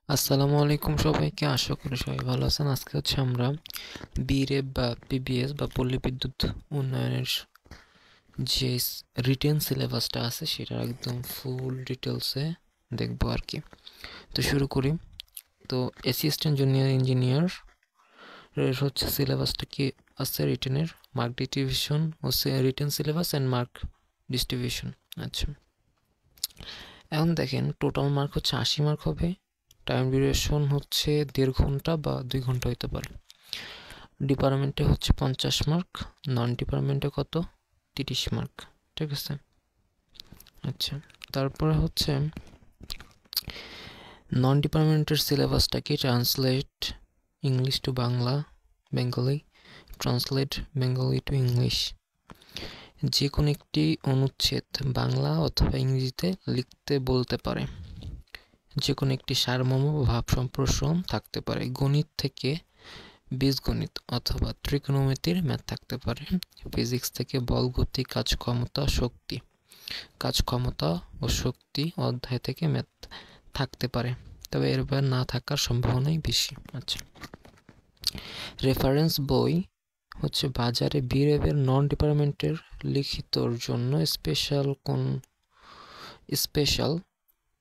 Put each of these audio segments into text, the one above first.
আসসালামু আলাইকুম সবাইকে, আশা করি সবাই ভালো আছেন। আজকে হচ্ছে আমরা বিরেপ বা পিবিএস বা পল্লী বিদ্যুৎ উন্নয়নের যে রিটেন সিলেবাসটা আছে সেটা একদম ফুল ডিটেলসে দেখবো আর কি। তো শুরু করি। তো অ্যাসিস্ট্যান্ট জুনিয়র ইঞ্জিনিয়ার এর হচ্ছে সিলেবাসটা কি আছে রিটেনের, মার্ক ডিস্ট্রিবিউশন ও written syllabus and mark distribution. আচ্ছা, এখন দেখেন টোটাল মার্ক হচ্ছে 80 মার্ক হবে। টাইম ডিউরেশন হচ্ছে 1.5 ঘন্টা বা 2 ঘন্টা হতে পারে। ডিপার্টমেন্টে হচ্ছে 50 মার্ক, নন ডিপার্টমেন্টে কত 30 মার্ক। ঠিক আছে। আচ্ছা, তারপরে হচ্ছে নন ডিপার্টমেন্টের সিলেবাসটা কি, translate English to Bangla, Bengali, translate Bengali to English, যে কোনো একটি অনুচ্ছেদ বাংলা অথবা ইংরেজিতে লিখতে বলতে পারে, যে কোনো একটি সারমর্ম বা ভাব সম্প্রসারণ থাকতে পারে, গণিত থেকে বীজগণিত অথবা ত্রিকোণমিতির ম্যাথ থাকতে পারে, ফিজিক্স থেকে বল, গতি, কাজ ক্ষমতা ও শক্তি অধ্যায় থেকে ম্যাথ থাকতে পারে, তবে এর বাইরে না থাকার সম্ভাবনাই বেশি। আচ্ছা, রেফারেন্স বই হচ্ছে বাজারে বিরেবের নন ডিপার্টমেন্টের লিখিতর জন্য স্পেশাল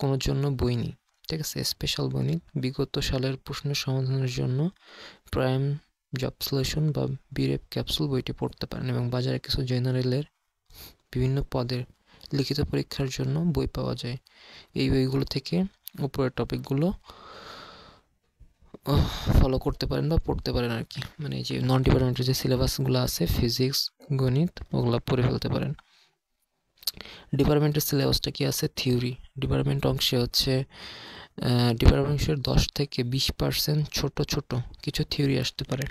কোনো জন্য বই নেই। ঠিক আছে, স্পেশাল বই নেই। বিগত সালের প্রশ্নের সমাধানের জন্য প্রাইম জব সলিউশন বা বিরেপ ক্যাপসুল বইটি পড়তে পারেন, এবং বাজারে কিছু জেনারেলের বিভিন্ন পদের লিখিত পরীক্ষার জন্য বই পাওয়া যায়। এই বইগুলো থেকে উপরের টপিকগুলো ফলো করতে পারেন বা পড়তে পারেন আর কি। মানে যে নন ডিপার্টমেন্টের যে সিলেবাসগুলো আছে, ফিজিক্স, গণিত, ওগুলো পড়ে ফেলতে পারেন। ডিপার্টমেন্টের সিলেবাসটা কি আছে, থিওরি। ডিপার্টমেন্ট অংশে হচ্ছে ডিপার্টমেন্টের 10 থেকে 20% ছোট ছোট কিছু থিওরি আসতে পারে।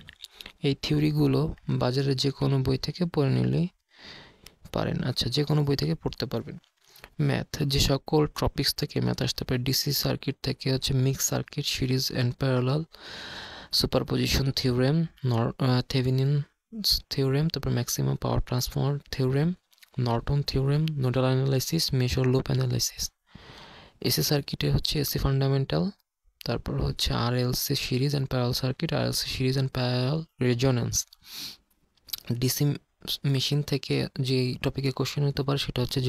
এই থিওরিগুলো বাজারে যে কোনো বই থেকে পড়ে নিলেই পারেন। আচ্ছা, যে কোনো বই থেকে পড়তে পারবেন। ম্যাথ, যে সকল টপিক্স থেকে ম্যাথ আসতে পারে, ডিসি সার্কিট থেকে হচ্ছে mix circuit, series and parallel, superposition theorem, Thevenin theorem, তারপর maximum power transformer theorem, Norton theorem, nodal analysis, major loop analysis. AC সার্কিটে হচ্ছে এসি ফান্ডামেন্টাল, তারপর হচ্ছে RLC series and parallel circuit, RLC series and parallel resonance. DC machine থেকে যে টপিকে question হতে পারে সেটা হচ্ছে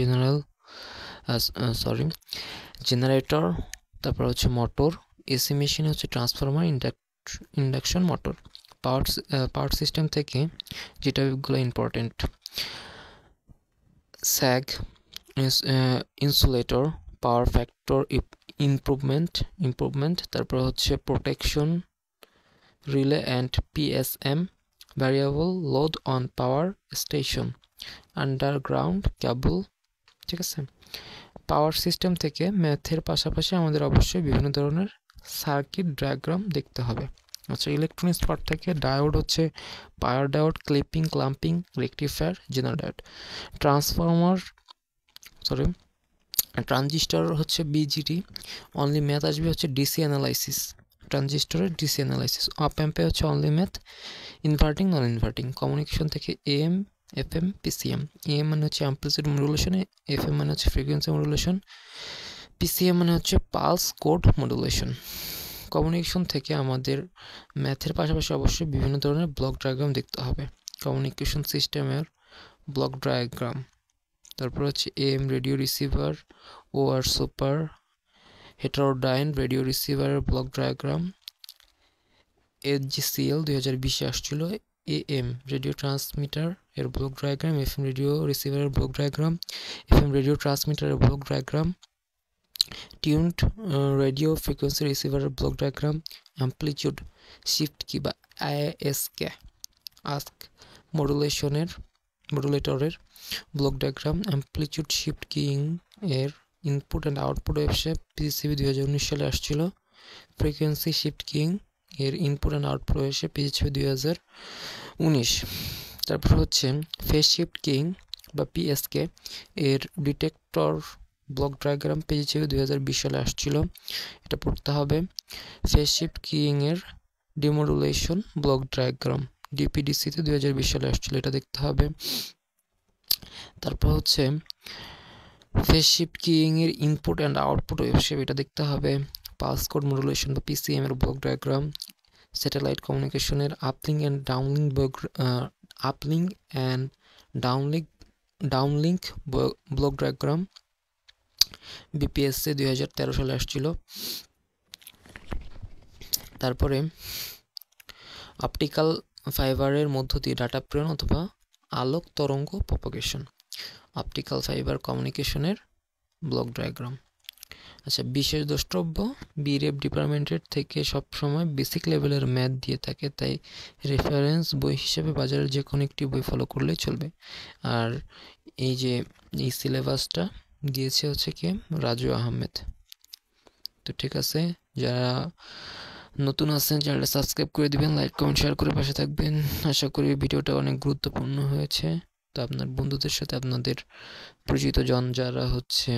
জেনারেটর, তারপর হচ্ছে মোটর। এসি মেশিন হচ্ছে transformer, induction motor. Power system থেকে যেটাগুলো important, sag, insulator, power factor improvement, তারপর হচ্ছে protection relay and PSM, variable load on power station, underground cable. ঠিক আছে। পাওয়ার সিস্টেম থেকে ম্যাথের পাশাপাশি আমাদের অবশ্যই বিভিন্ন ধরনের সার্কিট ডায়াগ্রাম দেখতে হবে। আচ্ছা, ইলেকট্রনিক্স পার্ট থেকে ডায়োড হচ্ছে power diode, clipping, clamping, rectifier, general diode. Transistor হচ্ছে বিজিটি, অনলি ম্যাথ আসবে হচ্ছে ডিসি অ্যানালাইসিস, ট্রানজিস্টরের ডিসি অ্যানালাইসিস। অপ অ্যাম্পে হচ্ছে only math, inverting, non inverting. Communication থেকে এএম, এফএম, পিসিএম। এএম মানে হচ্ছে অ্যাম্পলিটিউড মডুলেশন, এফএম মানে হচ্ছে ফ্রিকোয়েন্সি মডুলেশন, পিসিএম মানে হচ্ছে পালস কোড মডুলেশন। কমিউনিকেশন থেকে আমাদের ম্যাথের পাশাপাশি অবশ্যই বিভিন্ন ধরনের ব্লক ডায়াগ্রাম দেখতে হবে। কমিউনিকেশন সিস্টেমের ব্লক ডায়াগ্রাম, তারপর হচ্ছে AM radio receiver, OR super heterodyne radio রিসিভারের ব্লক ডায়াগ্রাম। এইচজিসিএল 2020-এ আসছিল, এএম রেডিও ট্রান্সমিটার এর ব্লক ডায়াগ্রাম, এফএম রেডিও রিসিভারের ব্লক ডায়াগ্রাম, এফএম রেডিও ট্রান্সমিটারের block diagram, tuned radio frequency রিসিভারের block diagram, amplitude shift key বা ASK ask মডুলেটরের block diagram, amplitude shift keying এর input and output waveshape, PCB 2019 সালে আসছিল। Frequency shift keying এর input and output waveshape, PCB 2019। তারপর হচ্ছে ফেজ শিফট কিং বা পিএসকে এর ডিটেক্টর ব্লক ডায়াগ্রাম, পিসিবি 2020 সালে আসছিল, এটা পড়তে হবে। ফেজ শিফট কিং এর ডিমডুলেশন ব্লক ডায়াগ্রাম, ডিপিডিসিতে 2020 সালে আসছিল, এটা দেখতে হবে। তারপর হচ্ছে ফেজ শিফট কিং এর ইনপুট অ্যান্ড আউটপুট ওয়েবশেপ, এটা দেখতে হবে। পালস কোড মডুলেশন বা পিসিএম এর ব্লক ডায়াগ্রাম, স্যাটেলাইট কমিউনিকেশনের uplink and downlink block diagram BPSC 2013 সালে আসছিল। তারপরে অপটিক্যাল ফাইবারের মধ্য দিয়ে ডাটা প্রেরণ অথবা আলোক তরঙ্গ প্রপাগেশন, অপটিক্যাল ফাইবার কমিউনিকেশনের ব্লক ডায়াগ্রাম। আচ্ছা, বিশেষ দ্রষ্টব্য, বিরেপ ডিপার্টমেন্টের থেকে সবসময় বেসিক লেভেলের ম্যাথ দিয়ে থাকে, তাই রেফারেন্স বই হিসেবে বাজারের যে কোনো একটি বই ফলো করলেই চলবে। আর এই যে এই সিলেবাসটা দিয়েছে হচ্ছে কি রাজু আহমেদ। তো ঠিক আছে, যারা নতুন আছেন চ্যানেলটা সাবস্ক্রাইব করে দিবেন, লাইক কমেন্ট শেয়ার করে পাশে থাকবেন। আশা করি ভিডিওটা অনেক গুরুত্বপূর্ণ হয়েছে। তো আপনার বন্ধুদের সাথে, আপনাদের পরিচিত জন যারা হচ্ছে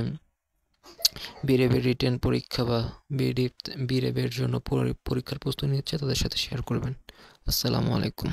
বিরেবের রিটেন পরীক্ষা বা বিরেবের জন্য পরীক্ষার প্রস্তুতি নিচ্ছে, তাদের সাথে শেয়ার করবেন। আসসালামু আলাইকুম।